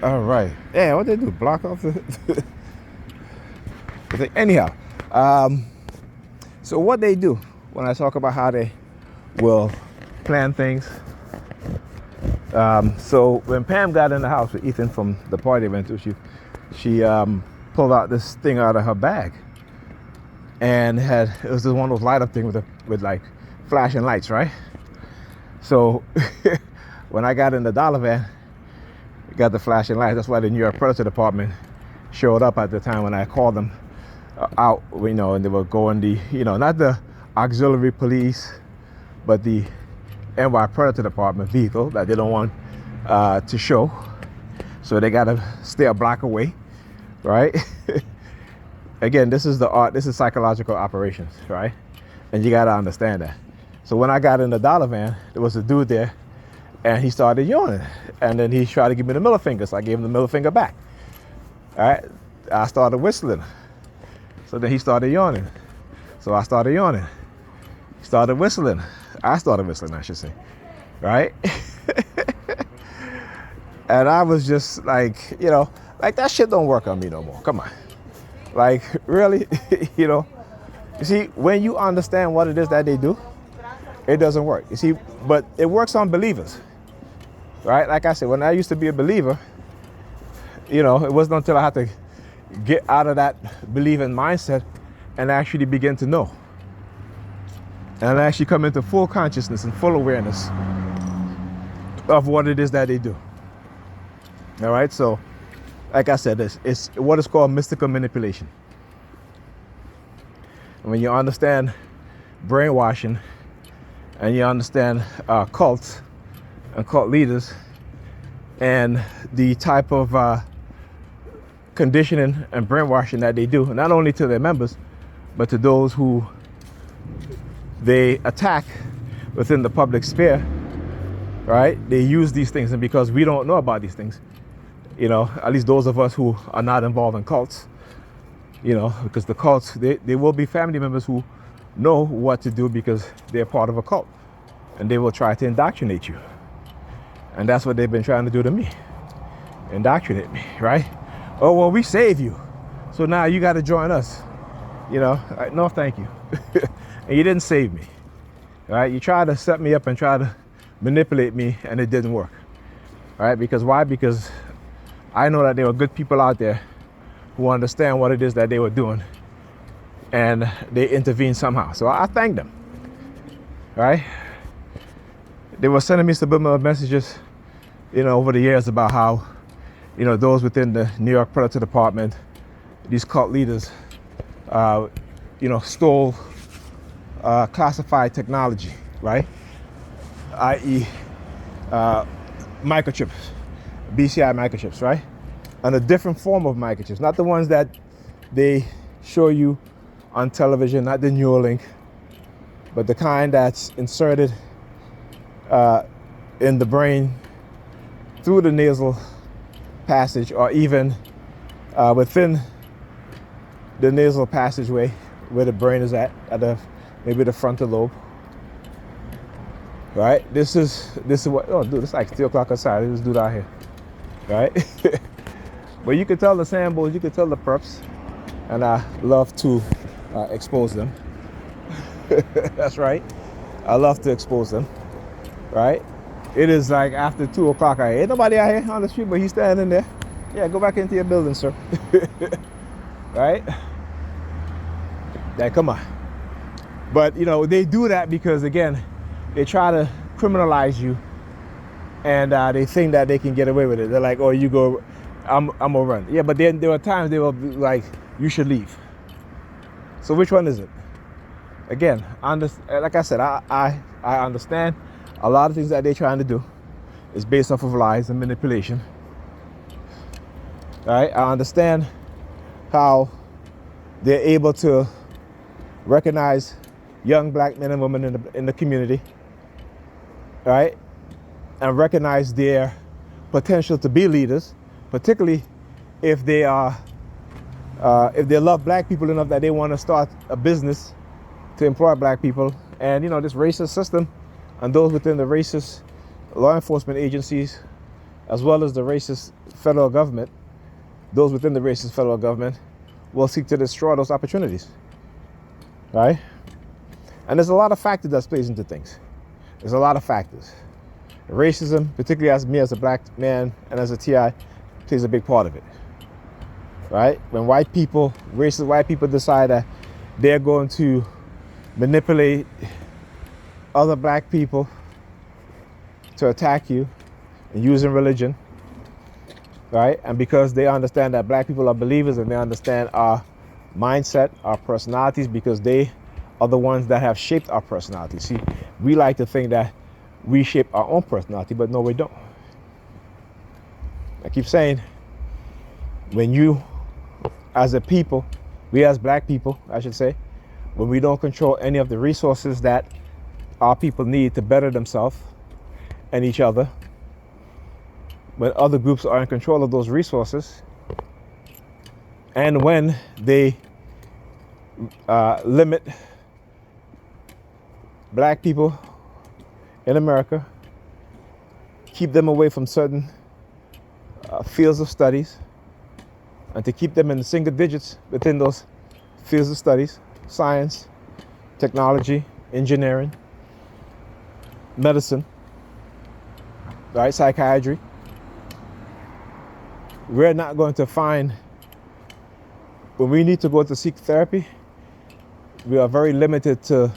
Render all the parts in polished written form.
All right. Yeah, what they do? Block off the. Anyhow, um, so what they do when I talk about how they will plan things. So when Pam got in the house with Ethan from the party they went to, she pulled out this thing out of her bag, and it was one of those light up thing with like flashing lights, right? So when I got in the dollar van, got the flashing lights. That's why the New York Predator Department showed up at the time when I called them out, and they were going not the auxiliary police, but the NY Predator Department vehicle that they don't want to show. So they got to stay a block away, right? Again, this is the art, this is psychological operations, right? And you got to understand that. So when I got in the dollar van, there was a dude there, and he started yawning. And then he tried to give me the middle finger, so I gave him the middle finger back. All right, I started whistling. So then he started yawning. So I started yawning. He started whistling. I started whistling, I should say. Right? And I was just like, like that shit don't work on me no more. Come on. Like, really? You see, when you understand what it is that they do, it doesn't work. You see, but it works on believers. Right? Like I said, when I used to be a believer, it wasn't until I had to get out of that believing mindset and actually begin to know. And actually come into full consciousness and full awareness of what it is that they do. All right? So, like I said, it's what is called mystical manipulation. And when you understand brainwashing and you understand cults and cult leaders and the type of conditioning and brainwashing that they do, not only to their members, but to those who they attack within the public sphere, right? They use these things, and because we don't know about these things, at least those of us who are not involved in cults, because the cults, they will be family members who know what to do because they're part of a cult, and they will try to indoctrinate you. And that's what they've been trying to do to me. Indoctrinate me, right? Oh, well, we save you, so now you got to join us. No, thank you. And you didn't save me, right? You tried to set me up and try to manipulate me, and it didn't work, right? Because why? Because I know that there were good people out there who understand what it is that they were doing, and they intervened somehow. So I thank them, right? They were sending me subliminal messages, over the years about how, those within the New York Predator Department, these cult leaders, stole classified technology, right? I.e. Microchips, BCI microchips, right? And a different form of microchips, not the ones that they show you on television, not the Neuralink, but the kind that's inserted in the brain through the nasal passage, or even within the nasal passageway where the brain is at maybe the frontal lobe. Right? This is what, oh dude, it's like 3 o'clock outside. This dude out here. Right? But you can tell the Sambos, you can tell the perps, and I love to expose them. That's right. I love to expose them. Right? It is like after 2 o'clock out here. Ain't nobody out here on the street, but he's standing there. Yeah, go back into your building, sir. Right? Like, come on. But, they do that because, again, they try to criminalize you, and they think that they can get away with it. They're like, oh, you go, I'm gonna run. Yeah, but then there are times they will be like, you should leave. So which one is it? Again, like I said, I understand a lot of things that they're trying to do is based off of lies and manipulation. Right? I understand how they're able to recognize young black men and women in the community, right? And recognize their potential to be leaders, particularly if they love black people enough that they want to start a business to employ black people. And this racist system and those within the racist law enforcement agencies as well as the racist federal government, those within the racist federal government, will seek to destroy those opportunities, right? And there's a lot of factors that plays into things. There's a lot of factors. Racism, particularly as me as a black man and as a TI, plays a big part of it, right? When racist white people decide that they're going to manipulate other black people to attack you and using religion, right? And because they understand that black people are believers and they understand our mindset, our personalities, because they are the ones that have shaped our personality. See, we like to think that we shape our own personality, but no, we don't. I keep saying, when you, as a people, we as black people, I should say, when we don't control any of the resources that our people need to better themselves and each other, when other groups are in control of those resources, and when they limit black people in America, keep them away from certain fields of studies, and to keep them in the single digits within those fields of studies: science, technology, engineering, medicine, right, psychiatry. We're not going to find, when we need to go to seek therapy, we are very limited to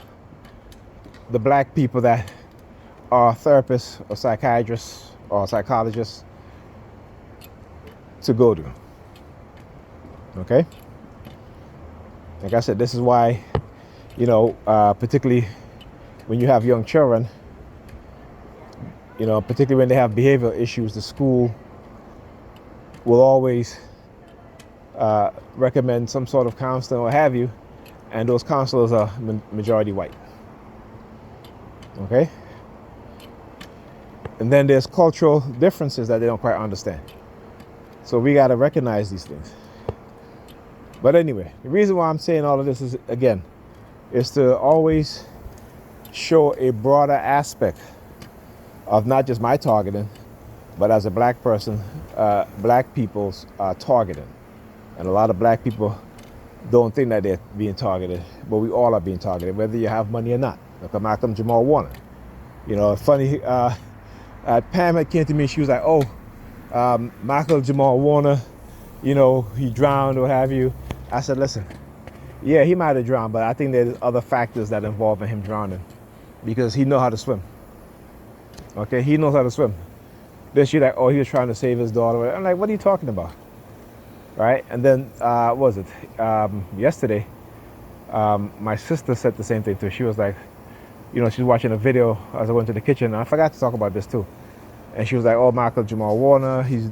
the black people that are therapists or psychiatrists or psychologists to go to. Okay? Like I said, this is why, particularly when you have young children, particularly when they have behavioral issues, the school will always recommend some sort of counseling or have you, and those counselors are majority white. Okay? And then there's cultural differences that they don't quite understand. So we got to recognize these things. But anyway, the reason why I'm saying all of this is, again, is to always show a broader aspect of not just my targeting, but as a black person, black people's targeting. And a lot of black people don't think that they're being targeted, but we all are being targeted, whether you have money or not. Look at Malcolm Jamal Warner. Funny, Pam had came to me, she was like, Malcolm Jamal Warner, he drowned or have you. I said, listen, yeah, he might have drowned, but I think there's other factors that involve in him drowning, because he knows how to swim. Okay, he knows how to swim. Then she's like, he was trying to save his daughter. I'm like, what are you talking about? Right? And then, yesterday, my sister said the same thing too. She was like, she's watching a video as I went to the kitchen, and I forgot to talk about this too. And she was like, Michael Jamal Warner, he's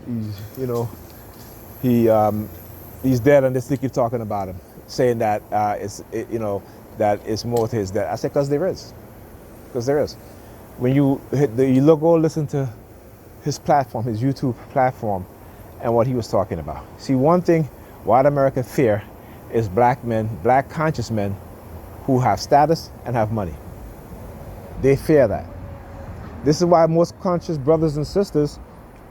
dead, and they still keep talking about him, saying that that it's more to his death. I said, because there is. When you go listen to his platform, his YouTube platform, and what he was talking about. See, one thing white America fear is black men, black conscious men who have status and have money. They fear that. This is why most conscious brothers and sisters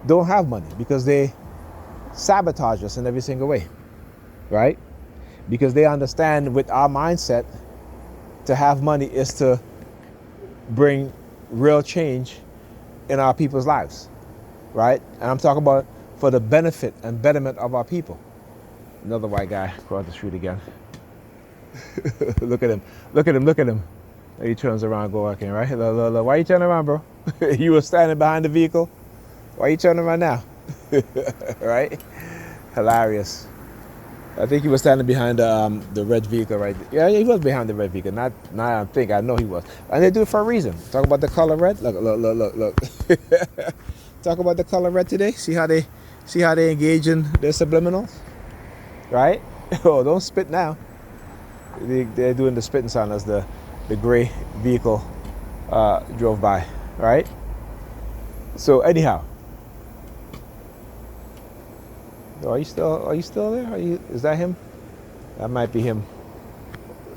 don't have money, because they sabotage us in every single way, right? Because they understand with our mindset, to have money is to bring real change in our people's lives, right? And I'm talking about for the benefit and betterment of our people. Another white guy across the street again. Look at him. He turns around, go walking, right? Look. Why you turning around, bro? You were standing behind the vehicle. Why you turning around now? Right? Hilarious. I think he was standing behind the red vehicle right there. Yeah, he was behind the red vehicle. I know he was. And they do it for a reason. Talk about the color red. Look. Talk about the color red today. See how they engage in their subliminals? Right? Oh, don't spit now. They're doing the spitting sound as the gray vehicle drove by, right? So anyhow, are you still there? Is that him? That might be him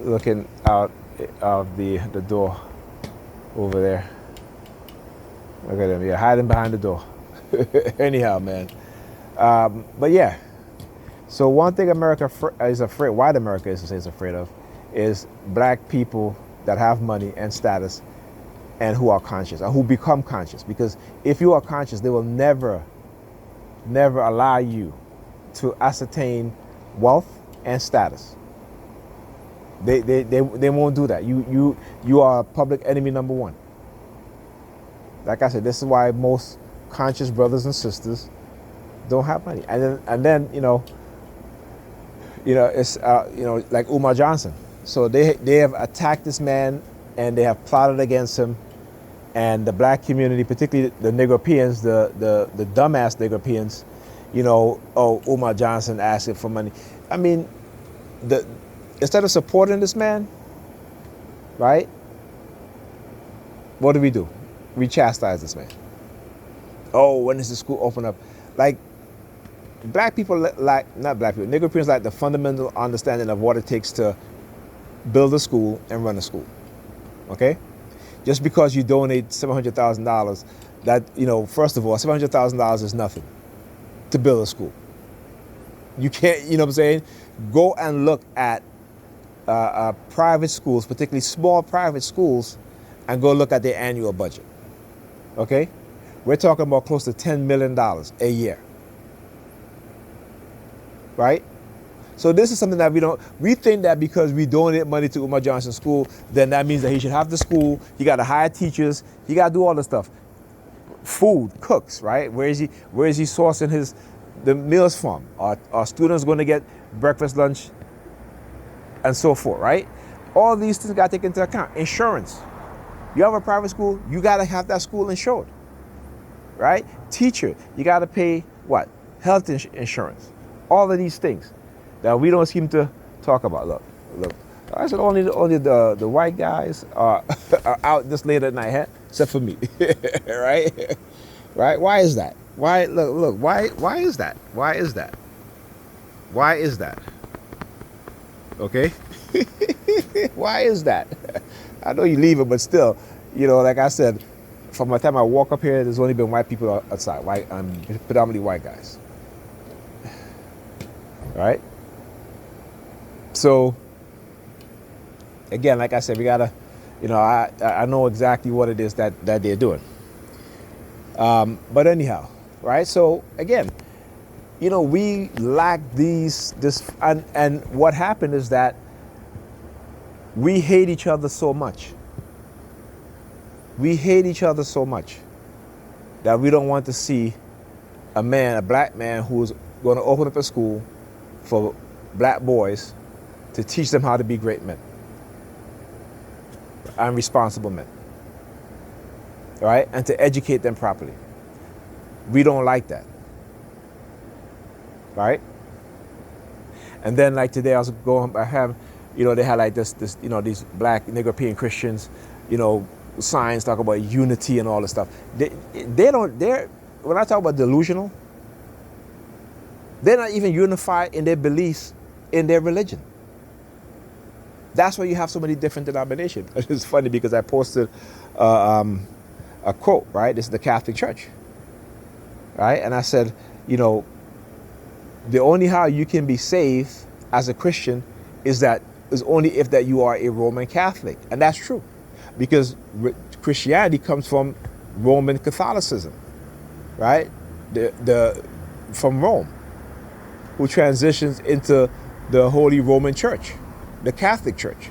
looking out of the door over there. Look at him, hiding behind the door. Anyhow, man. But yeah. So one thing America is afraid, white America is afraid of, is black people that have money and status and who are conscious or who become conscious. Because if you are conscious, they will never allow you to ascertain wealth and status. They won't do that. You are public enemy number one. Like I said, this is why most conscious brothers and sisters don't have money. And then it's like Umar Johnson. So they have attacked this man and they have plotted against him. And the black community, particularly the Negropeans, the dumbass Negropeans, Umar Johnson asking for money. I mean, instead of supporting this man, right? What do? We chastise this man. Oh, when does the school open up? Like, black people not black people, Negropeans like the fundamental understanding of what it takes to build a school and run a school. Okay? Just because you donate $700,000, that, first of all, $700,000 is nothing to build a school. You can't, you know what I'm saying? Go and look at private schools, particularly small private schools, and go look at their annual budget. Okay? We're talking about close to $10 million a year. Right? So this is something that we think that because we donate money to Umar Johnson School, then that means that he should have the school, he got to hire teachers, he got to do all this stuff. Food, cooks, right? Where is he sourcing the meals from? Are students going to get breakfast, lunch, and so forth, right? All these things got to take into account. Insurance. You have a private school, you got to have that school insured, right? Teacher, you got to pay what? Health insurance. All of these things that we don't seem to talk about. Look. I said only the white guys are out this late at night, huh? Except for me, right? Right? Why is that? Why? Look. Why is that? Why is that? Why is that? Okay. Why is that? I know you leave it, but still, like I said, from the time I walk up here, there's only been white people outside. Predominantly white guys. Right? So, again, like I said, we gotta, I know exactly what it is that they're doing. But anyhow, right? So again, we lack and what happened is that we hate each other so much. We hate each other so much that we don't want to see a black man who's going to open up a school for black boys to teach them how to be great men and responsible men, right? And to educate them properly. We don't like that, right? And then like today I was going, they had like this, these black Negropean Christians, signs talk about unity and all this stuff. When I talk about delusional, they're not even unified in their beliefs in their religion. That's why you have so many different denominations. It's funny because I posted a quote, right? This is the Catholic Church, right? And I said, the only how you can be saved as a Christian is only if that you are a Roman Catholic. And that's true because Christianity comes from Roman Catholicism, right? From Rome, who transitions into the Holy Roman Church, the Catholic Church,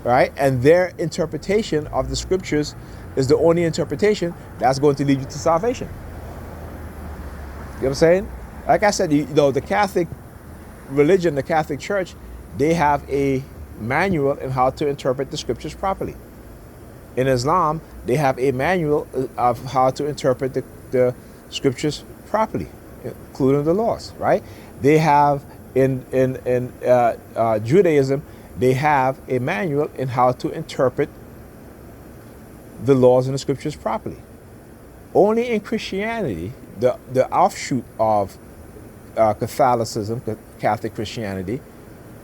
right? And their interpretation of the scriptures is the only interpretation that's going to lead you to salvation. You know what I'm saying? Like I said, the Catholic religion, the Catholic Church, they have a manual in how to interpret the scriptures properly. In Islam, they have a manual of how to interpret the scriptures properly, including the laws, right? They have in Judaism, they have a manual in how to interpret the laws and the scriptures properly. Only in Christianity, the offshoot of Catholicism, Catholic Christianity,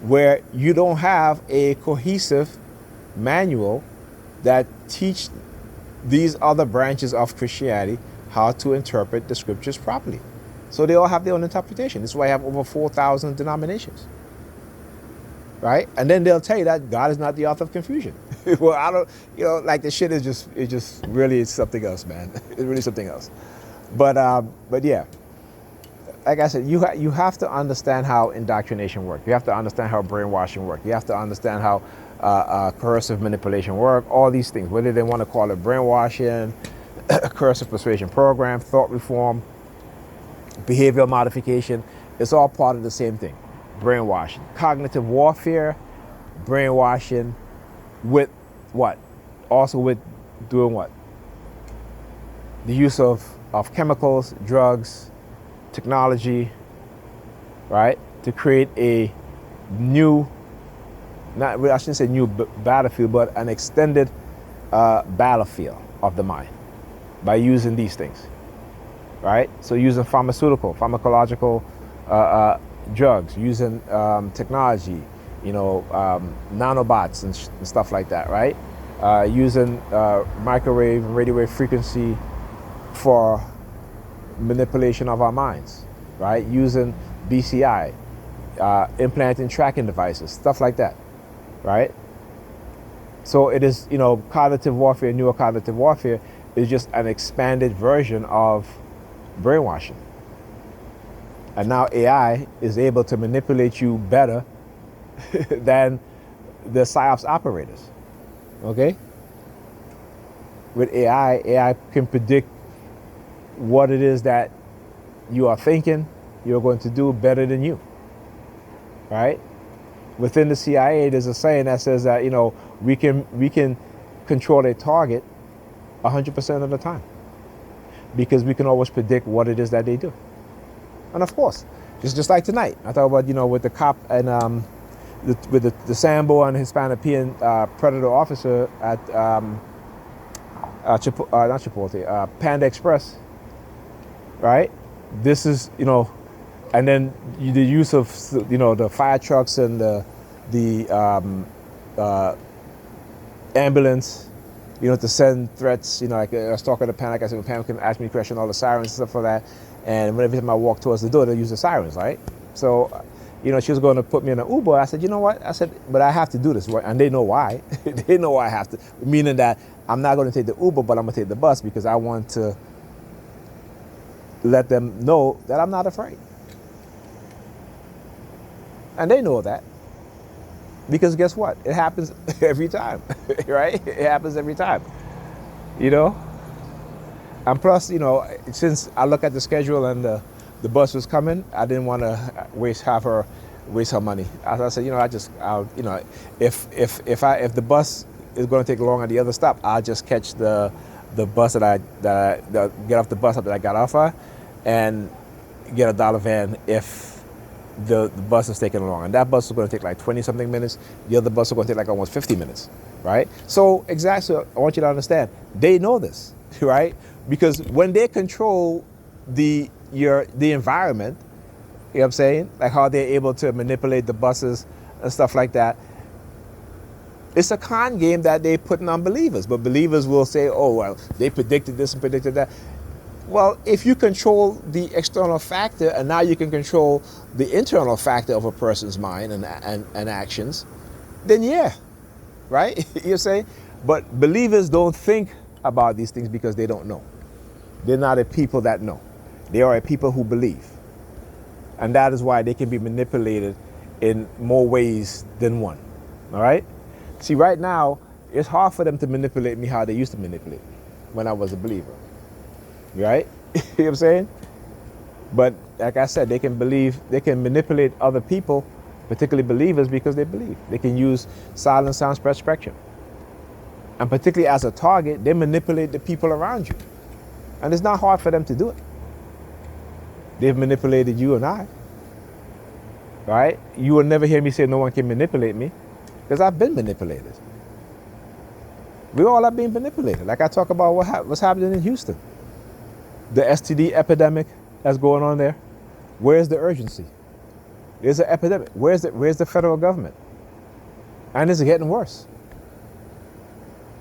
where you don't have a cohesive manual that teach these other branches of Christianity how to interpret the scriptures properly. So they all have their own interpretation. This is why I have over 4,000 denominations. Right? And then they'll tell you that God is not the author of confusion. Well, I don't, like the shit is just really something else, man. It's really something else. But yeah, like I said, you have to understand how indoctrination works. You have to understand how brainwashing works. You have to understand how coercive manipulation works. All these things, whether they want to call it brainwashing, coercive persuasion program, thought reform, behavioral modification, it's all part of the same thing. Brainwashing, cognitive warfare, brainwashing with what? Also with doing what? The use of chemicals, drugs, technology, right? To create a new, I shouldn't say new battlefield, but an extended battlefield of the mind by using these things, right? So using pharmacological drugs, using technology, nanobots and stuff like that, right? Using microwave and radio wave frequency for manipulation of our minds, right? Using BCI, implanting tracking devices, stuff like that, right? So it is, cognitive warfare, neurocognitive warfare is just an expanded version of brainwashing. And now AI is able to manipulate you better than the PSYOPs operators, okay? With AI can predict what it is that you are thinking you're going to do better than you, right? Within the CIA, there's a saying that says that, we can control a target 100% of the time because we can always predict what it is that they do. And of course, just like tonight, I thought about, with the cop and with the Sambo and Hispanic predator officer at not Chipotle, Panda Express, right? This is, and then the use of, the fire trucks and the ambulance, to send threats, like I was talking to Pam, like I said, when Pam can ask me questions, all the sirens and stuff like that. And whenever I walk towards the door, they use the sirens, right? So, she was going to put me in an Uber. I said, you know what? I said, but I have to do this, right? And they know why. They know why I have to, meaning that I'm not going to take the Uber, but I'm going to take the bus because I want to let them know that I'm not afraid. And they know that. Because guess what? It happens every time, right? It happens every time, And plus, since I look at the schedule and the bus was coming, I didn't want to waste her money. As I said, if the bus is going to take long at the other stop, I'll just catch the bus that I get off the bus that I got off of, and get a dollar van if the bus is taking long. And that bus is going to take like 20 something minutes. The other bus is going to take like almost 50 minutes, right? So exactly, I want you to understand, they know this, right? Because when they control the environment, you know what I'm saying? Like how they're able to manipulate the buses and stuff like that. It's a con game that they put on believers, but believers will say, oh, well, they predicted this and predicted that. Well, if you control the external factor and now you can control the internal factor of a person's mind and actions, then yeah, right? You're saying? But believers don't think about these things because they don't know. They're not a people that know. They are a people who believe. And that is why they can be manipulated in more ways than one, all right? See, right now, it's hard for them to manipulate me how they used to manipulate me when I was a believer. Right? You know what I'm saying? But like I said, they can manipulate other people, particularly believers, because they believe. They can use silent sound spread spectrum. And particularly as a target, they manipulate the people around you. And it's not hard for them to do it. They've manipulated you and I. Right? You will never hear me say no one can manipulate me, because I've been manipulated. We all are being manipulated. Like I talk about what's happening in Houston. The STD epidemic that's going on there. Where's the urgency? There's an epidemic. Where's the federal government? And it's getting worse.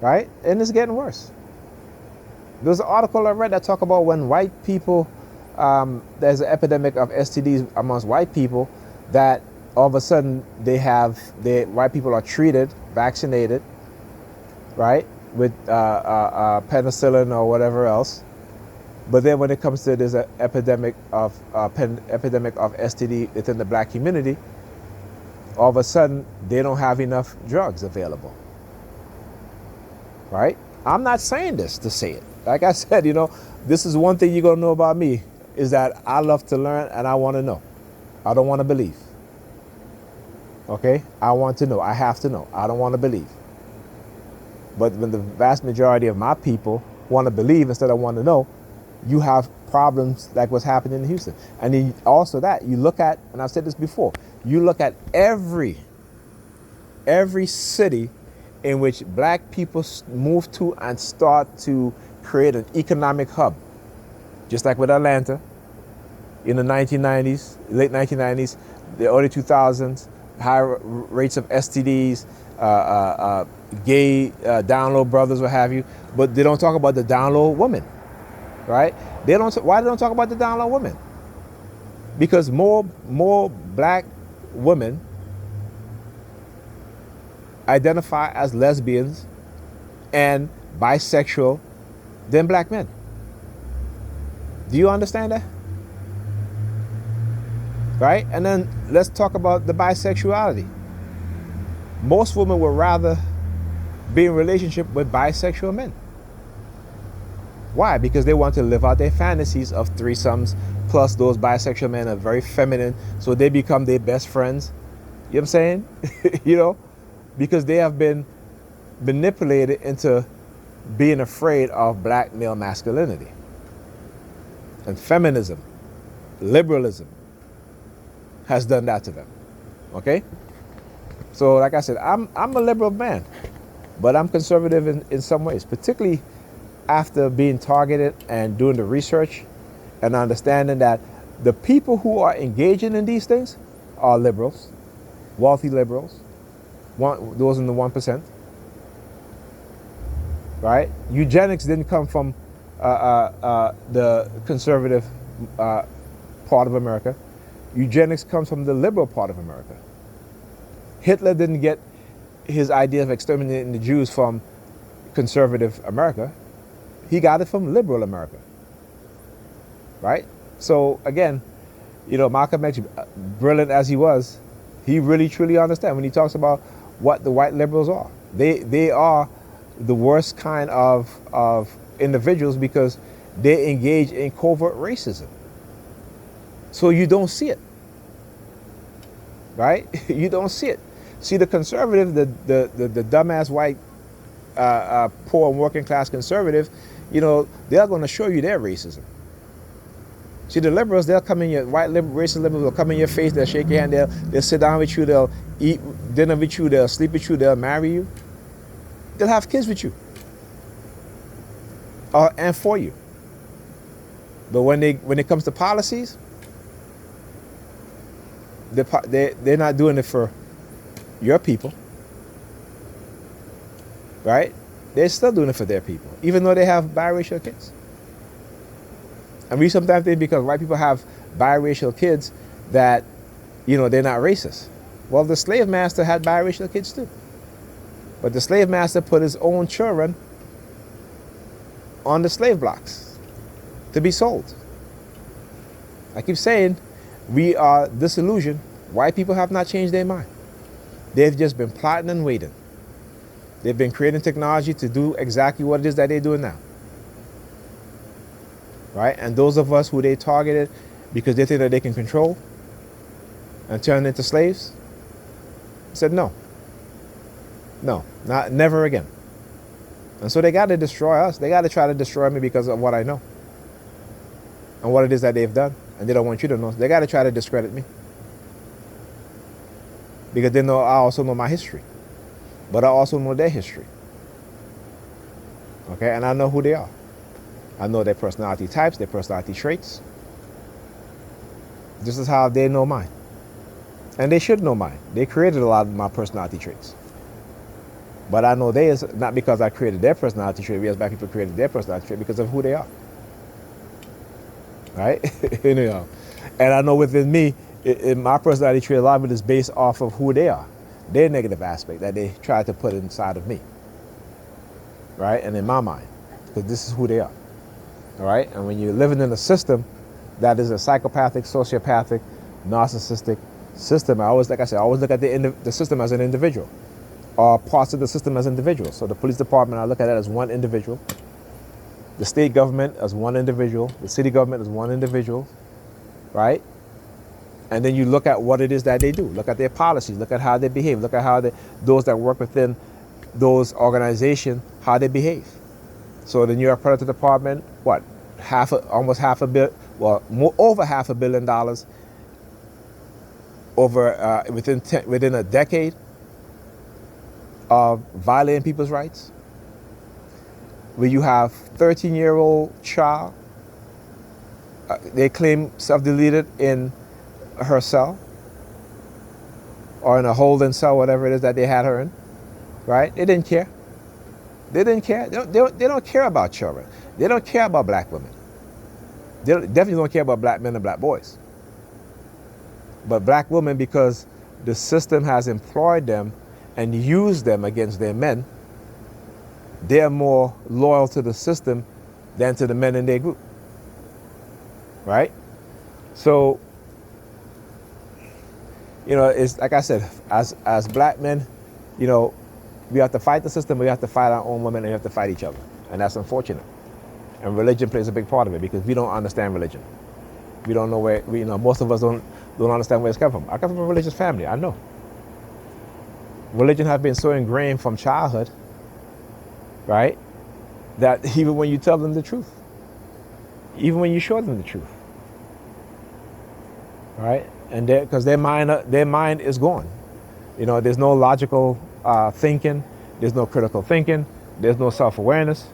Right? And it's getting worse. There's an article I read that talk about when white people, there's an epidemic of STDs amongst white people, that all of a sudden white people are treated, vaccinated, right, with penicillin or whatever else. But then when it comes to there's an epidemic of STD within the black community, all of a sudden they don't have enough drugs available, right? I'm not saying this to say it. Like I said, this is one thing you're gonna know about me, is that I love to learn and I want to know. I don't want to believe. Okay? I want to know. I have to know. I don't want to believe. But when the vast majority of my people want to believe instead of want to know, you have problems like what's happening in Houston. And then also that, you look at, and I've said this before, you look at every city in which black people move to and start to create an economic hub. Just like with Atlanta in the 1990s, late 1990s, the early 2000s, high rates of STDs, gay down low brothers, what have you, but they don't talk about the down low women, right? Why they don't talk about the down low women? Because more black women identify as lesbians and bisexual than black men. Do you understand that? Right? And then let's talk about the bisexuality. Most women would rather be in a relationship with bisexual men. Why? Because they want to live out their fantasies of threesomes, plus those bisexual men are very feminine, so they become their best friends. You know what I'm saying? Because they have been manipulated into being afraid of black male masculinity. And feminism, liberalism has done that to them. Okay? So like I said, I'm a liberal man, but I'm conservative in some ways, particularly after being targeted and doing the research and understanding that the people who are engaging in these things are liberals, wealthy liberals, those in the 1%. Right? Eugenics didn't come from the conservative part of America. Eugenics comes from the liberal part of America. Hitler didn't get his idea of exterminating the Jews from conservative America. He got it from liberal America. Right? So again, Malcolm X, brilliant as he was, he really truly understands when he talks about what the white liberals are. They are the worst kind of individuals because they engage in covert racism. So you don't see it. Right? You don't see it. See, the conservative, the dumbass white, poor and working class conservative, they're going to show you their racism. See, the liberals, they'll come in your, racist liberals will come in your face, they'll shake your hand, they'll sit down with you, they'll eat dinner with you, they'll sleep with you, they'll marry you. They'll have kids with you. And for you. But when it comes to policies, they're not doing it for your people. Right? They're still doing it for their people, even though they have biracial kids. And we sometimes think because white people have biracial kids that, they're not racist. Well, the slave master had biracial kids too. But the slave master put his own children on the slave blocks to be sold. I keep saying, we are disillusioned. White people have not changed their mind. They've just been plotting and waiting. They've been creating technology to do exactly what it is that they're doing now. Right? And those of us who they targeted because they think that they can control and turn into slaves, said no. No, never again. And so they got to destroy us. They got to try to destroy me because of what I know and what it is that they've done. And they don't want you to know. They got to try to discredit me because they know I also know my history, but I also know their history. Okay, and I know who they are. I know their personality types, their personality traits. This is how they know mine. And they should know mine. They created a lot of my personality traits. But I know they is not because I created their personality trait. We as black people created their personality trait because of who they are. Right? You know, and I know within me, in my personality trait, a lot of it is based off of who they are, their negative aspect that they try to put inside of me. Right? And in my mind, because this is who they are. All right? And when you're living in a system that is a psychopathic, sociopathic, narcissistic system, I always, like I said, I always look at the system as an individual, or parts of the system as individuals. So the police department, I look at it as one individual. The state government as one individual. The city government as one individual, right? And then you look at what it is that they do. Look at their policies. Look at how they behave. Look at how those that work within those organizations, how they behave. So the New York Predator Department, what? Almost half a billion, well, over $500 million over within a decade of violating people's rights. Where you have 13-year-old child, they claim self-deleted in her cell, or in a holding cell, whatever it is that they had her in, right? They didn't care. They didn't care. They don't care about children. They don't care about black women. They definitely don't care about black men and black boys. But black women, because the system has employed them and used them against their men, they're more loyal to the system than to the men in their group. Right? So, you know, it's like I said, as black men, you know, we have to fight the system, we have to fight our own women, and we have to fight each other. And that's unfortunate. And religion plays a big part of it because we don't understand religion. We don't know where, most of us don't understand where it's come from. I come from a religious family, I know. Religion has been so ingrained from childhood, right, that even when you tell them the truth, even when you show them the truth, right, and because their mind is gone. You know, there's no logical thinking, there's no critical thinking, there's no self-awareness.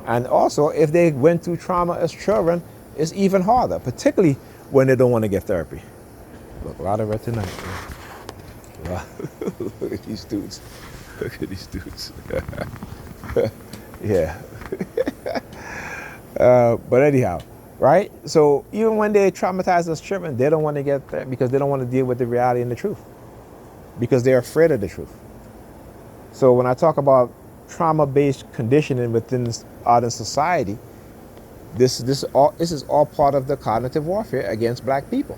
And also, if they went through trauma as children, it's even harder, particularly when they don't want to get therapy. Look, a lot of red tonight. Look at these dudes. Look at these dudes. Yeah. But anyhow, right? So even when they're traumatized as children, they don't want to get therapy because they don't want to deal with the reality and the truth, because they're afraid of the truth. So when I talk about trauma-based conditioning within our society, this is all part of the cognitive warfare against black people.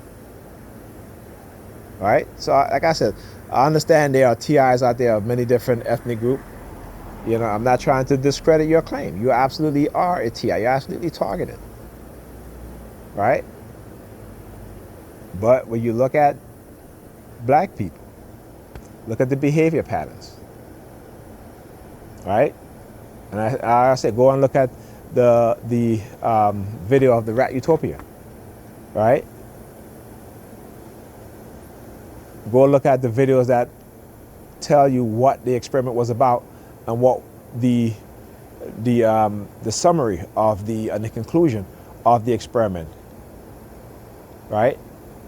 Right? So like I said, I understand there are TIs out there of many different ethnic groups. You know, I'm not trying to discredit your claim. You absolutely are a TI. You're absolutely targeted. Right? But when you look at black people, look at the behavior patterns. Right? And I said, go and look at the video of the rat utopia. Right? Go look at the videos that tell you what the experiment was about and what the summary of and the conclusion of the experiment. Right?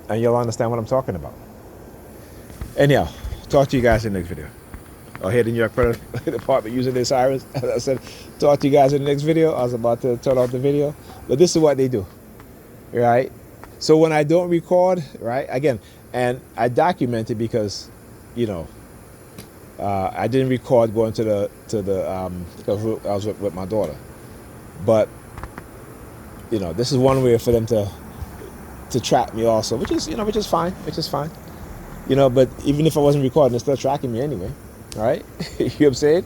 And you'll understand what I'm talking about. Anyhow, talk to you guys in the next video. Here the New York Predator Department using their sirens. As I said, talk to you guys in the next video. I was about to turn off the video, but this is what they do, right? So when I don't record, right, again, and I document it because, you know, I didn't record going to the because I was with my daughter, but you know, this is one way for them to track me also, which is fine, you know. But even if I wasn't recording, they're still tracking me anyway. All right, you know what I'm saying?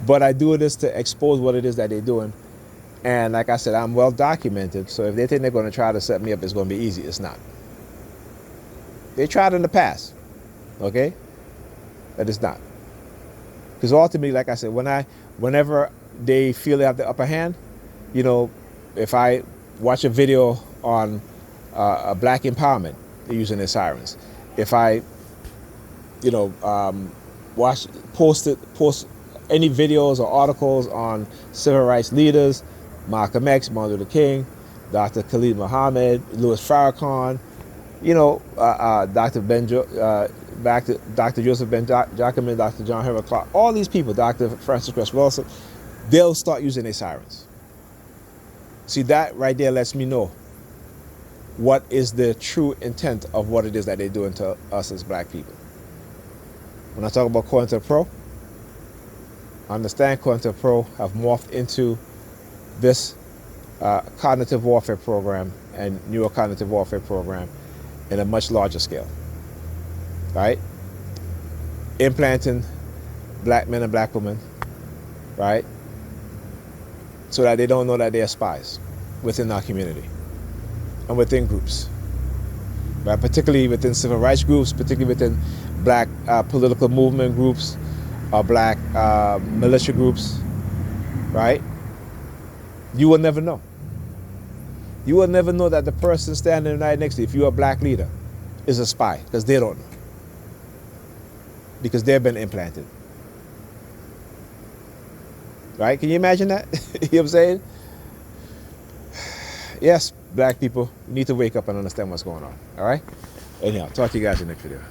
But I do this to expose what it is that they're doing. And like I said, I'm well documented. So if they think they're going to try to set me up, it's going to be easy. It's not. They tried in the past, okay? But it's not. Because ultimately, like I said, whenever they feel they have the upper hand, you know, if I watch a video on a black empowerment, they're using their sirens. If I, you know, post any videos or articles on civil rights leaders, Malcolm X, Martin Luther King, Dr. Khalid Muhammad, Louis Farrakhan, you know, Dr. back to Dr. Joseph Ben Jacobin, Dr. John Herbert Clark, all these people, Dr. Francis Cress Wilson, they'll start using their sirens. See, that right there lets me know what is the true intent of what it is that they're doing to us as black people. When I talk about COINTELPRO, understand COINTELPRO have morphed into this cognitive warfare program and neurocognitive warfare program in a much larger scale, right? Implanting black men and black women, right? So that they don't know that they are spies within our community and within groups, right? Particularly within civil rights groups, particularly within black political movement groups, or black militia groups, right? You will never know. You will never know that the person standing right next to you, if you're a black leader, is a spy, because they don't know. Because they've been implanted. Right? Can you imagine that? You know what I'm saying? Yes, black people need to wake up and understand what's going on. All right? Anyhow, talk to you guys in the next video.